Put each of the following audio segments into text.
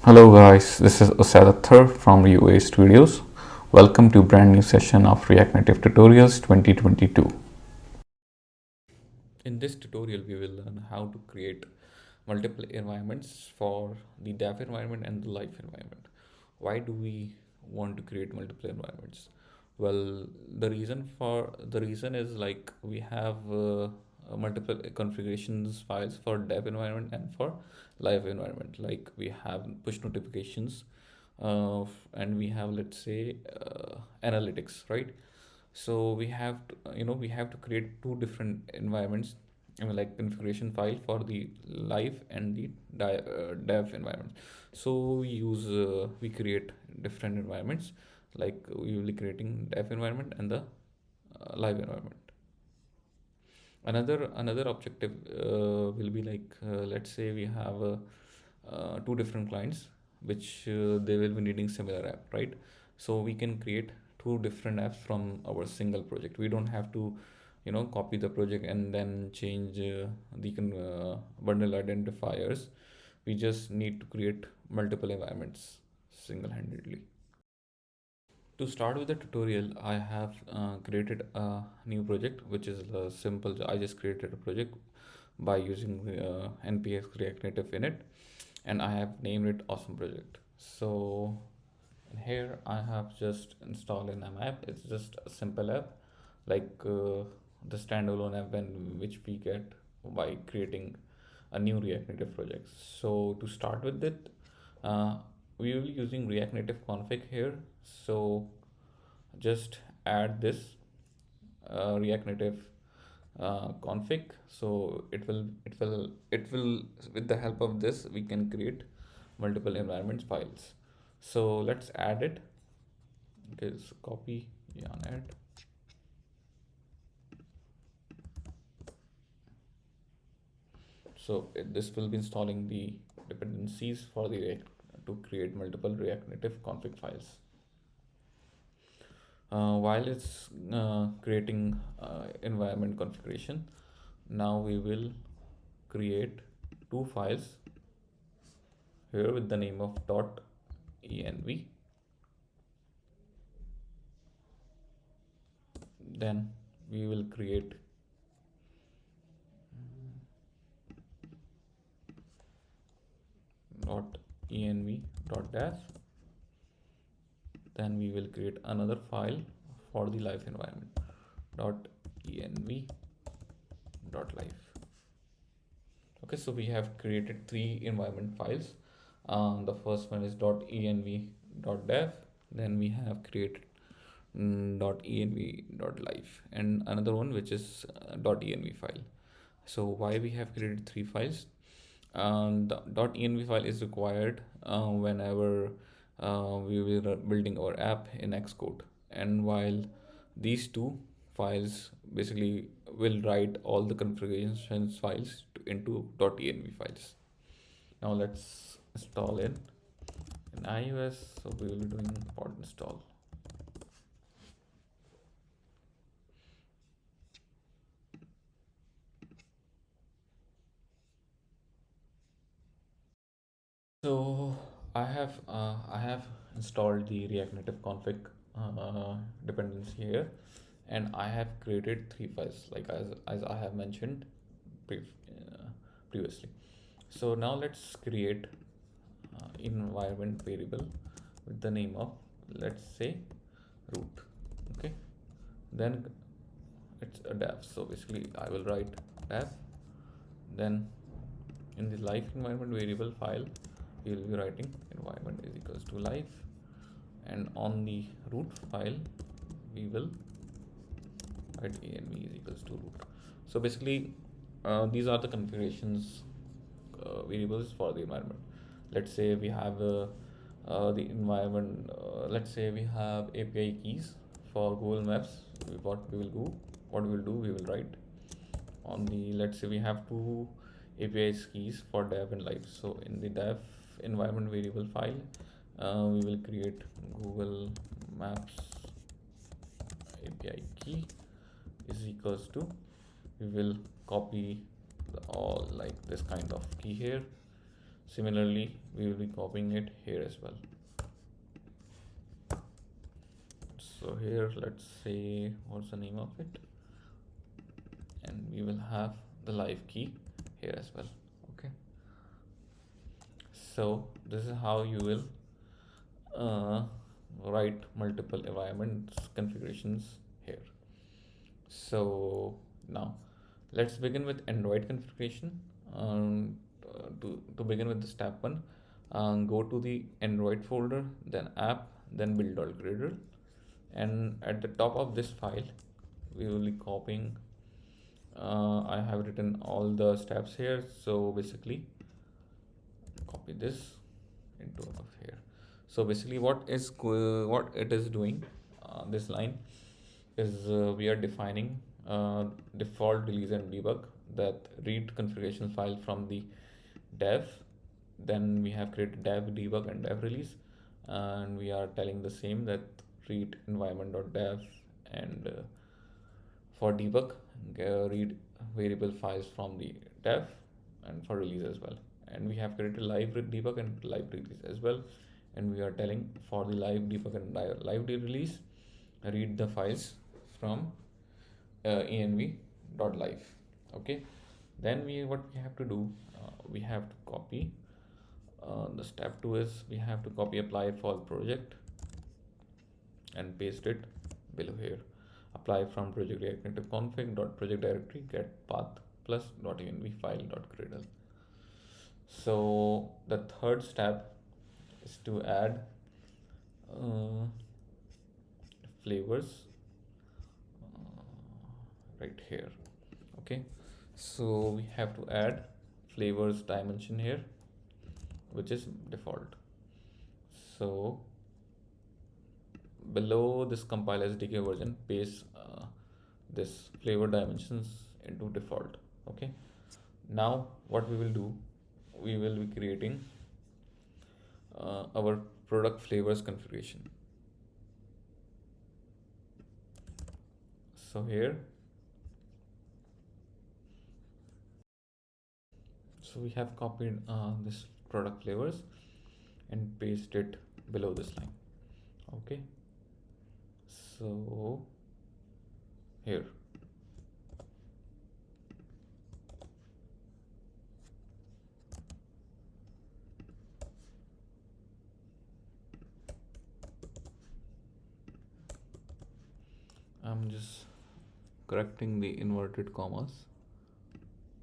Hello guys, this is Osadathar from UA Studios. Welcome to brand new session of React Native Tutorials 2022. In this tutorial, we will learn how to create multiple environments for the dev environment and the live environment. Why do we want to create multiple environments? Well, the reason is like we have multiple configurations files for dev environment and for live environment. Like we have push notifications, and we have, let's say, analytics, right? So we have to create two different environments, like configuration file for the live and the dev environment. So we create different environments, like we will be creating dev environment and the live environment. Another objective will be like, let's say we have two different clients which they will be needing similar app, right? So we can create two different apps from our single project. We don't have to copy the project and then change the bundle identifiers. We just need to create multiple environments single-handedly. To start with the tutorial, I have created a new project, which is simple. I just created a project by using npx React Native in it, and I have named it Awesome Project. So here I have just installed an app. It's just a simple app, like the standalone app which we get by creating a new React Native project. So to start with it, uh, we will be using React Native config here. So just add this React Native config. So it will with the help of this we can create multiple environments files. So let's add it. Okay, so copy, yarn add. So this will be installing the dependencies for the React to create multiple React Native config files. While it's creating environment configuration, now we will create two files here with the name of .env. Then we will create .env.dev. Then we will create another file for the live environment, .env.live. Okay, so we have created three environment files. The first one is .env.dev. Then we have created .env.live, and another one which is .env file. So why we have created three files? The .env file is required whenever we will building our app in Xcode, and while these two files basically will write all the configurations files into .env files. Now let's install it in iOS. So we will be doing pod install. So I have installed the React Native config dependency here, and I have created three files, like as I have mentioned previously. So now let's create environment variable with the name of, let's say, root. Okay, then it's a dev. So basically I will write dev. Then in the live environment variable file, we will be writing environment is equals to live, and on the root file we will write env is equals to root. So basically these are the configurations variables for the environment. Let's say we have the environment, let's say we have API keys for Google Maps. What we will do, we will write on the, let's say we have two API keys for dev and live. So in the dev environment variable file, we will create Google Maps API key is equals to, we will copy all like this kind of key here. Similarly, we will be copying it here as well. So here, let's say, what's the name of it? And we will have the live key here as well. Okay. So this is how you will uh, write multiple environments configurations here. So now let's begin with Android configuration. To begin with the step one, go to the Android folder, then app, then build.gradle, and at the top of this file we will be copying. I have written all the steps here, so basically copy this into here. So basically what it is doing, this line is we are defining default release and debug that read configuration file from the dev. Then we have created dev debug and dev release, and we are telling the same that read environment.dev and for debug read variable files from the dev, and for release as well. And we have created live debug and live release as well, and we are telling for the live debug and live release read the files from env.live. Okay, then what we have to do, we have to copy the step 2 is we have to copy apply for the project and paste it below here. Apply from project react native config dot project directory get path plus dot env file dot gradle. So the third step is to add flavors right here. Okay, so we have to add flavors dimension here, which is default. So below this compile SDK version, paste this flavor dimensions into default. Okay, now what we will do, we will be creating our product flavors configuration. So here, so we have copied this product flavors and paste it below this line. Okay, so here, I'm just correcting the inverted commas.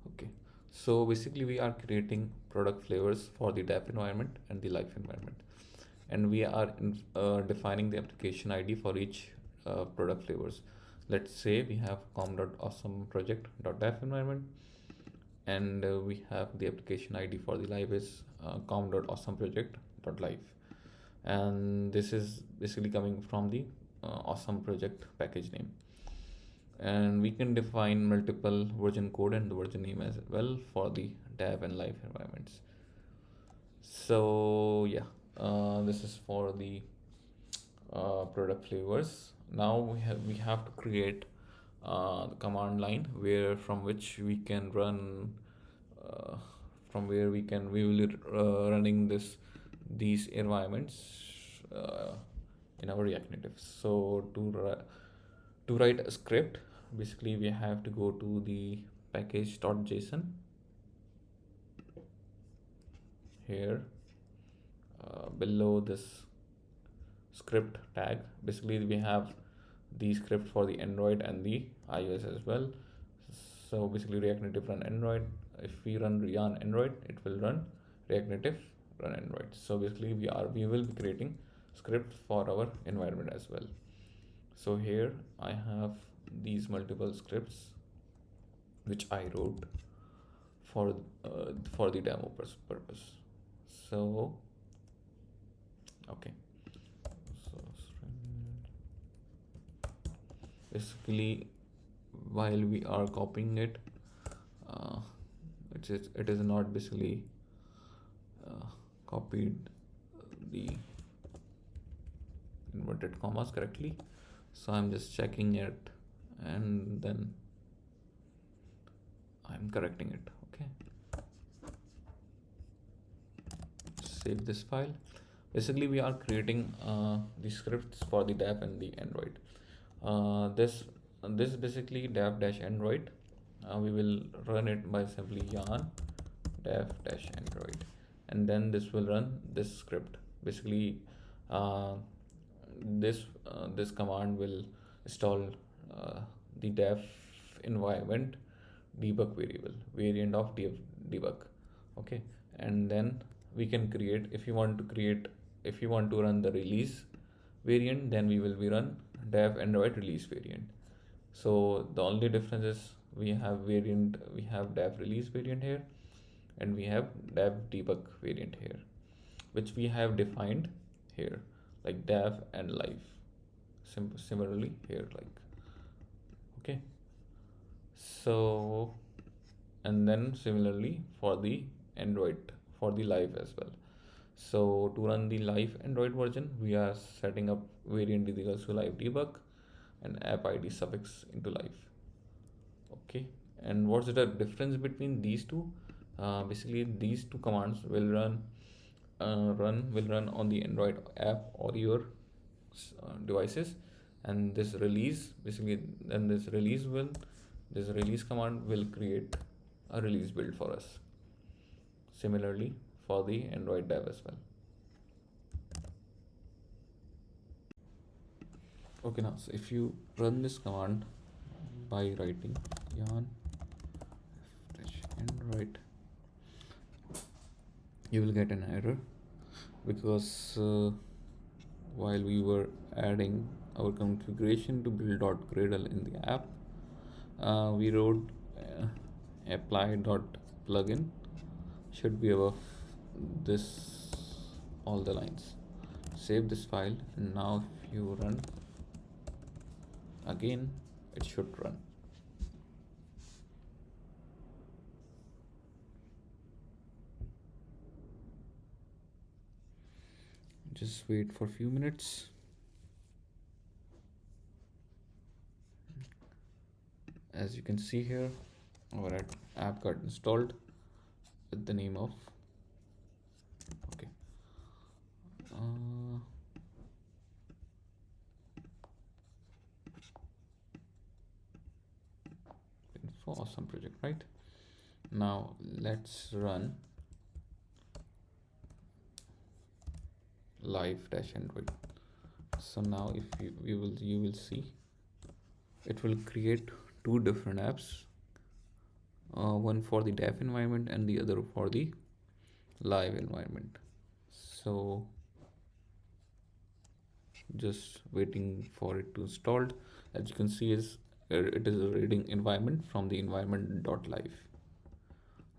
Okay, so basically we are creating product flavors for the dev environment and the live environment, and we are defining the application ID for each product flavors. Let's say we have com.awesome project.dev environment, and we have the application ID for the live is com.awesome project.live, and this is basically coming from the awesome project package name. And we can define multiple version code and the version name as well for the dev and live environments. So yeah, this is for the product flavors. Now we have to create the command line where from which we can run from where we will running these environments in our React Native. So to write a script, basically we have to go to the package.json here, below this script tag. Basically we have the script for the Android and the iOS as well. So basically React Native run Android. If we run yarn Android, it will run React Native run Android. So basically we will be creating script for our environment as well. So here I have these multiple scripts which I wrote for the demo purpose. So okay, so basically while we are copying it, it is not basically copied the inverted commas correctly, so I'm just checking it and then I'm correcting it. Okay, save this file. Basically, we are creating the scripts for the dev and the Android. This basically dev dash Android. We will run it by simply yarn dev dash Android, and then this will run this script. Basically, uh, this command will install uh, the dev environment debug variant of debug. Okay, and then we can create, if you want to run the release variant, then we will be run dev Android release variant. So the only difference is we have dev release variant here, and we have dev debug variant here, which we have defined here, like dev and live. Similarly here, like, okay. So, and then similarly for the Android, for the live as well. So to run the live Android version, we are setting up variant is equals to live debug and app ID suffix into live. Okay, and what's the difference between these two? Basically, these two commands will run on the Android app or your devices, and this release basically then this release command will create a release build for us. Similarly for the Android dev as well. Okay, now so if you run this command by writing yarn Android, you will get an error because while we were adding our configuration to build.gradle in the app, we wrote apply.plugin should be above this, all the lines. Save this file, and now if you run again, it should run. Just wait for a few minutes. As you can see here, our app got installed with the name of, okay, info awesome project, right? Now let's run live dash Android. So now if you will see it will create two different apps, one for the dev environment and the other for the live environment. So just waiting for it to installed. As you can see, it is reading environment from the environment.live.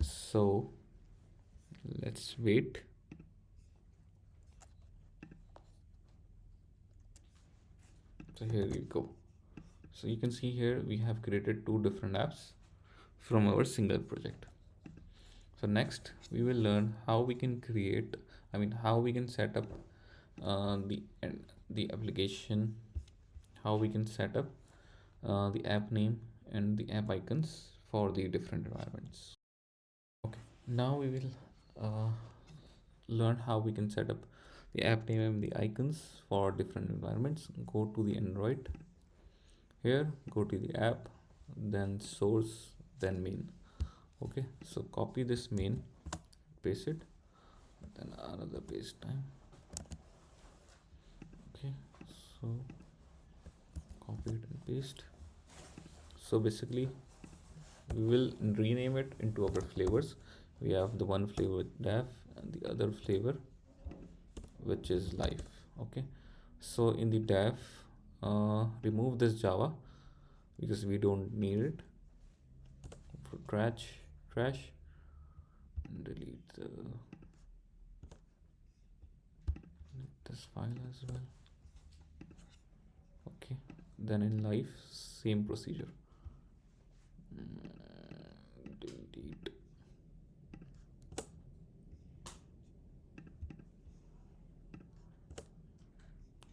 So let's wait. So here we go. So you can see here we have created two different apps from our single project. So next we will learn how we can create, how we can set up the application, how we can set up the app name and the app icons for the different environments. Okay, now we will learn how we can set up the app name and the icons for different environments. Go to the Android. Here, go to the app, then source, then main. Okay, so copy this main, paste it, then another paste time. Okay, so copy it and paste. So basically, we will rename it into our flavors. We have the one flavor dev and the other flavor which is live. Okay, so in the dev, remove this Java because we don't need it. For trash, and delete this file as well. Okay, then in live, same procedure. Delete.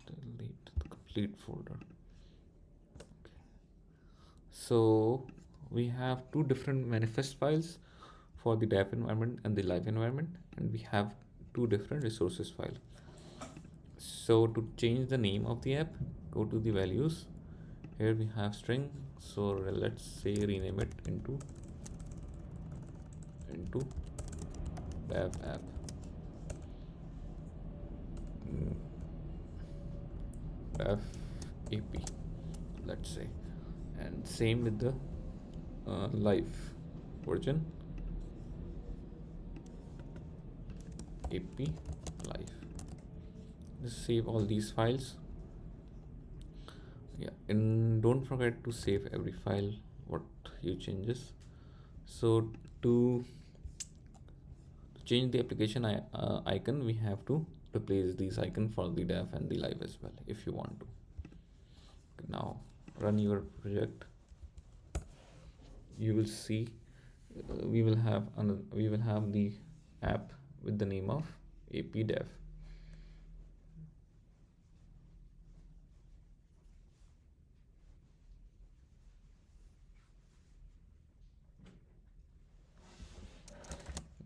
Delete the complete folder. Okay. So we have two different manifest files for the dev environment and the live environment, and we have two different resources file. So to change the name of the app, go to the values. Here we have string. So let's say rename it into dev app. Dev ap, let's say, and same with the live version, ap live. Just save all these files. Yeah, and don't forget to save every file what you changes. So to change the application icon, we have to replace these icon for the dev and the live as well if you want to. Now run your project. You will see we will have the app with the name of ap dev.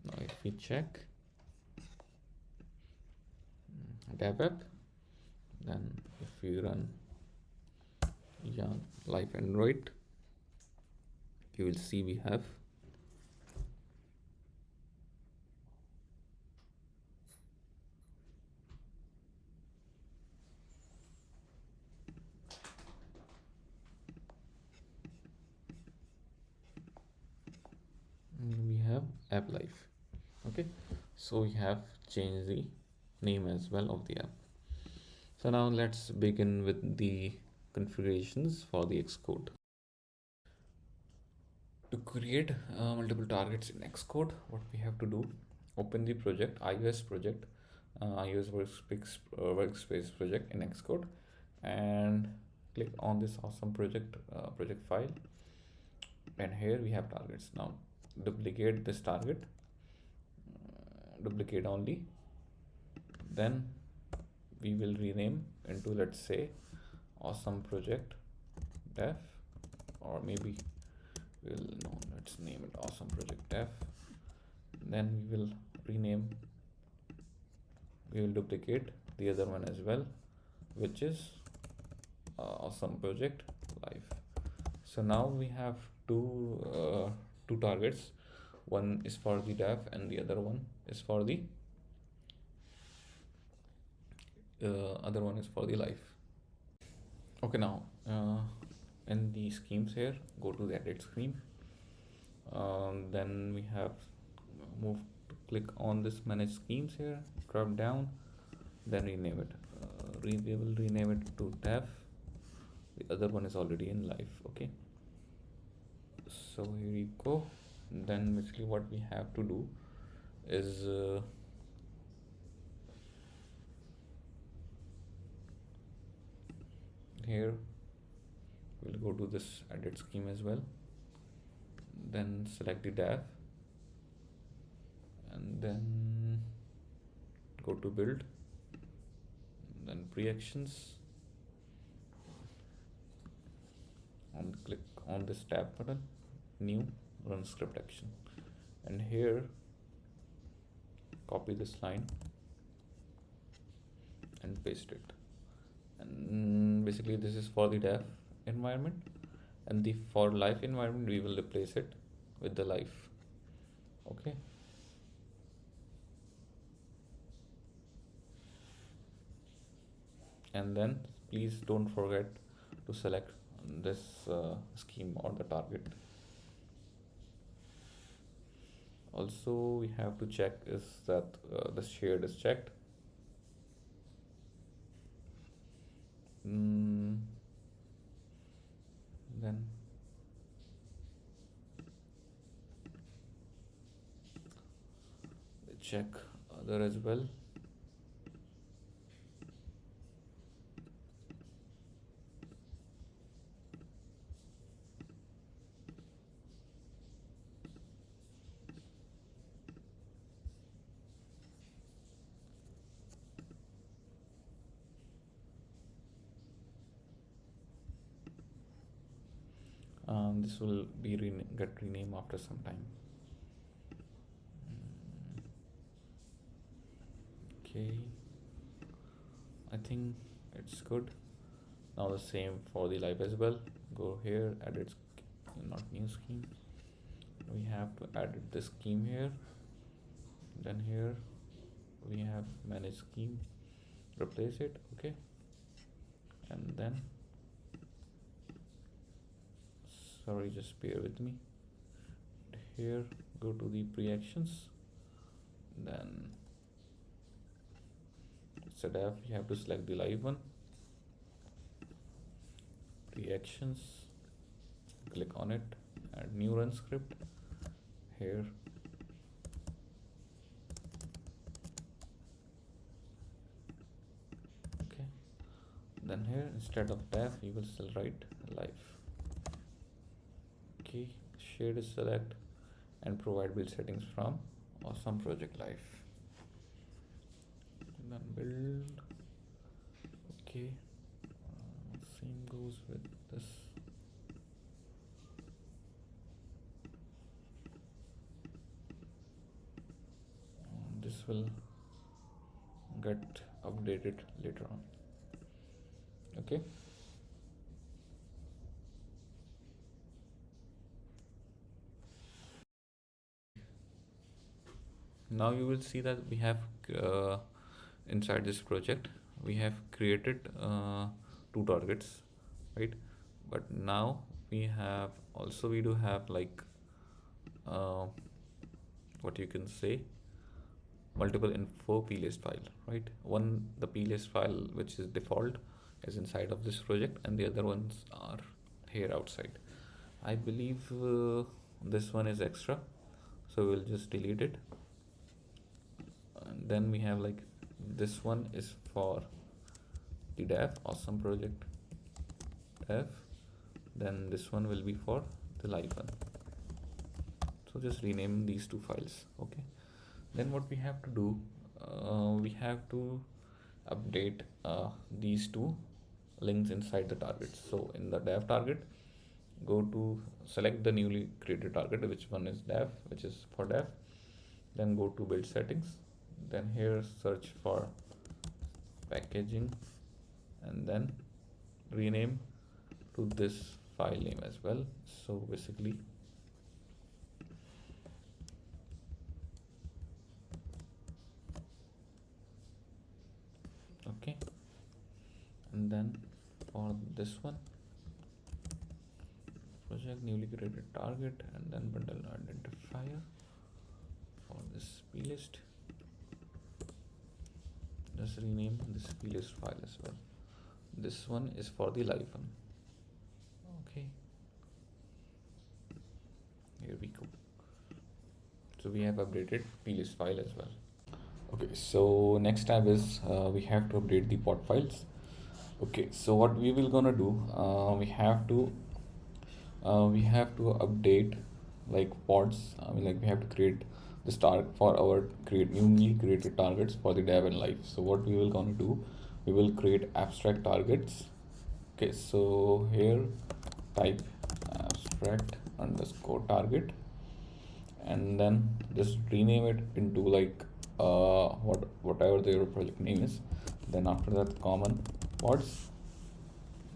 Now if we check dev app, then if we run live Android, you will see we have app live. Okay, so we have changed the name as well of the app. So now let's begin with the configurations for the Xcode. To create multiple targets in Xcode, what we have to do, open the project, iOS project, iOS workspace project in Xcode, and click on this awesome project file. And here we have targets. Now duplicate this target, duplicate only, then we will rename into, let's say, awesome project dev, or maybe let's name it awesome project dev. Then we will duplicate the other one as well, which is awesome project live. So now we have two targets. One is for the dev and the other one is for the live. Okay, now in the schemes here, go to the edit scheme. Then we have click on this manage schemes here, drop down, then rename it. We will rename it to dev. The other one is already in live. Okay, so here we go. Then basically what we have to do is here we'll go to this edit scheme as well, then select the dev, and then go to build, then pre-actions, and click on this tab button, new, run script action, and here copy this line and paste it. And basically this is for the dev environment, and the for live environment we will replace it with the live. Okay, and then please don't forget to select this scheme or the target. Also we have to check is that the shared is checked. Then check other as well. This will be get renamed after some time. Okay, I think it's good. Now the same for the live as well. Go here, edit, not new scheme. We have to edit the scheme here. Then here we have manage scheme, replace it. Okay, and then sorry, just bear with me. Here, go to the pre-actions. Then it's a dev. You have to select the live one. Pre-actions. Click on it. Add new run script. Here. Okay. Then here, instead of dev, you will still write live. Okay. Shade is select and provide build settings from awesome project live. And then build. Okay. Same goes with this. This will get updated later on. Okay. Now you will see that we have inside this project we have created two targets, right? But now we have also we do have like what you can say multiple info plist file, right? One, the plist file which is default is inside of this project, and the other ones are here outside. I believe this one is extra, so we'll just delete it. And then we have like this one is for the dev, awesome project dev. Then this one will be for the live one. So just rename these two files. Okay. Then what we have to do, we have to update these two links inside the target. So in the dev target, go to select the newly created target, which one is dev, which is for dev. Then go to build settings. Then here search for packaging, and then rename to this file name as well. So basically okay, and then for this one project newly created target, and then bundle identifier for this plist. Just rename this plist file as well. This one is for the live one. Okay, here we go. So we have updated plist file as well. Okay, so next tab is we have to update the pod files. Okay, so what we will gonna do, we have to update like pods. I mean, like we have to create this target for our newly created targets for the dev and live. So what we will gonna do, we will create abstract targets. Okay, so here type abstract underscore target, and then just rename it into like whatever their project name is. Then after that, common pods.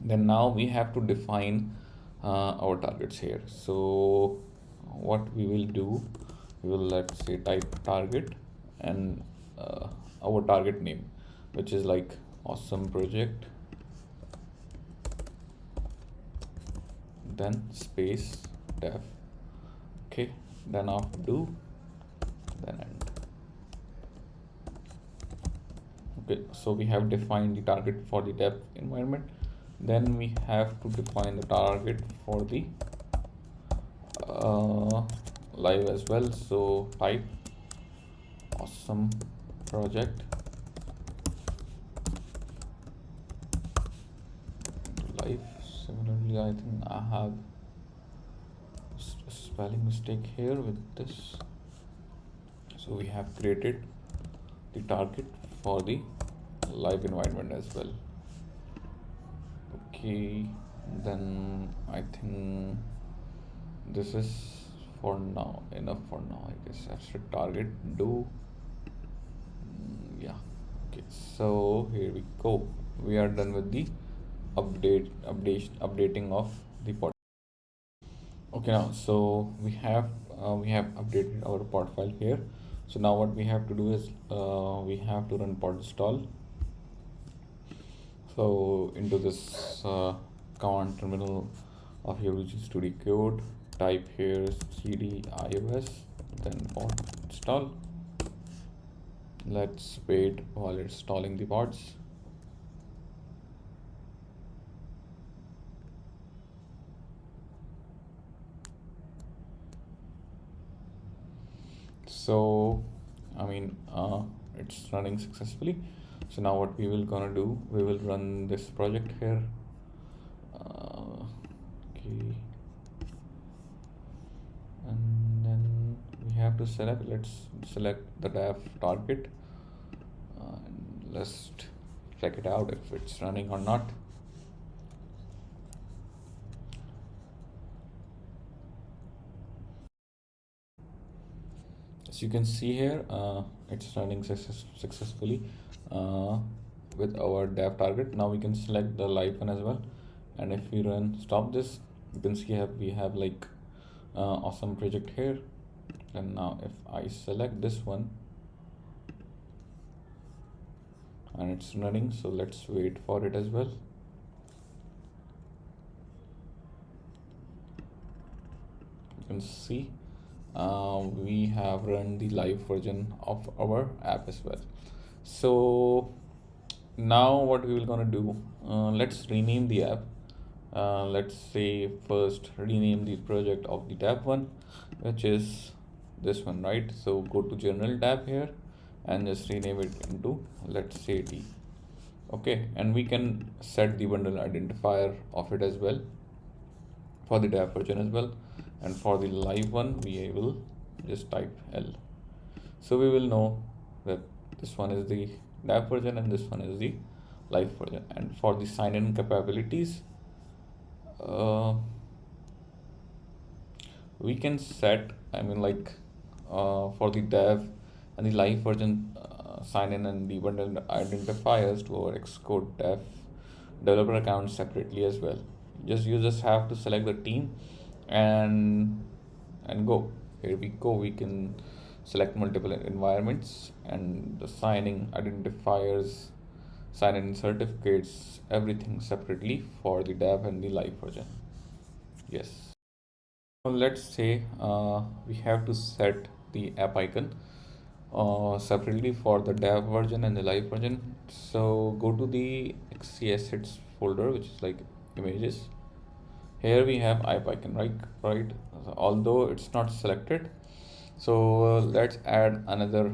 Then now we have to define our targets here. So what we will do, we will let's say type target and our target name, which is like awesome project, then space dev. Okay, then after do, then end. Okay, so we have defined the target for the dev environment. Then we have to define the target for the live as well. So type awesome project live. Similarly, I think I have a spelling mistake here with this. So we have created the target for the live environment as well. Okay, then I think this is for now enough for now, I guess. Abstract target do yeah, Okay, so here we go. We are done with the updating of the pod. Okay, now so we have updated our pod file here. So now what we have to do is we have to run pod install. So into this command terminal of your Visual Studio Code, type here cd iOS, then pod install. Let's wait while it's installing the pods. So it's running successfully. So now what we will gonna do, we will run this project here. Okay, and then we have to select, let's select the dev target, and let's check it out if it's running or not. As you can see here, it's running successfully uh, with our dev target. Now we can select the live one as well, and if we run stop this, you can see we have like awesome project here. And now if I select this one and it's running, so let's wait for it as well. You can see we have run the live version of our app as well. So now what we will gonna do, let's rename the app. Let's say first rename the project of the tab one, which is this one, right? So go to general tab here and just rename it into, let's say, D. Okay, and we can set the bundle identifier of it as well for the tab version as well, and for the live one we will just type L. So we will know that this one is the tab version and this one is the live version. And for the sign-in capabilities, we can set, for the dev and the live version sign in and the bundle identifiers to our Xcode dev developer account separately as well. You just have to select the team and go. Here we go. We can select multiple environments and the signing identifiers, sign in certificates, everything separately for the dev and the live version. Yes. Well, let's say we have to set the app icon separately for the dev version and the live version. So go to the XC assets folder, which is like images. Here we have app icon, right? Although it's not selected. So let's add another.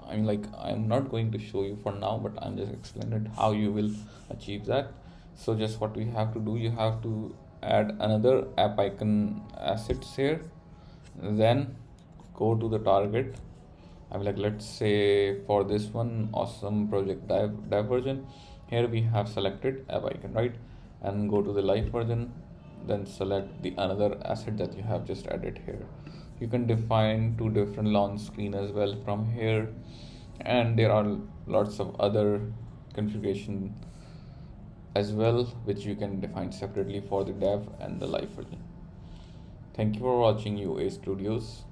I'm not going to show you for now, but I'm just explaining how you will achieve that. So just what we have to do, you have to add another app icon assets here, then go to the target. Let's say for this one, awesome project dive version, here we have selected app icon, right? And go to the live version, then select the another asset that you have just added here. You can define two different launch screen as well from here, and there are lots of other configuration as well, which you can define separately for the dev and the live version. Thank you for watching UA Studios.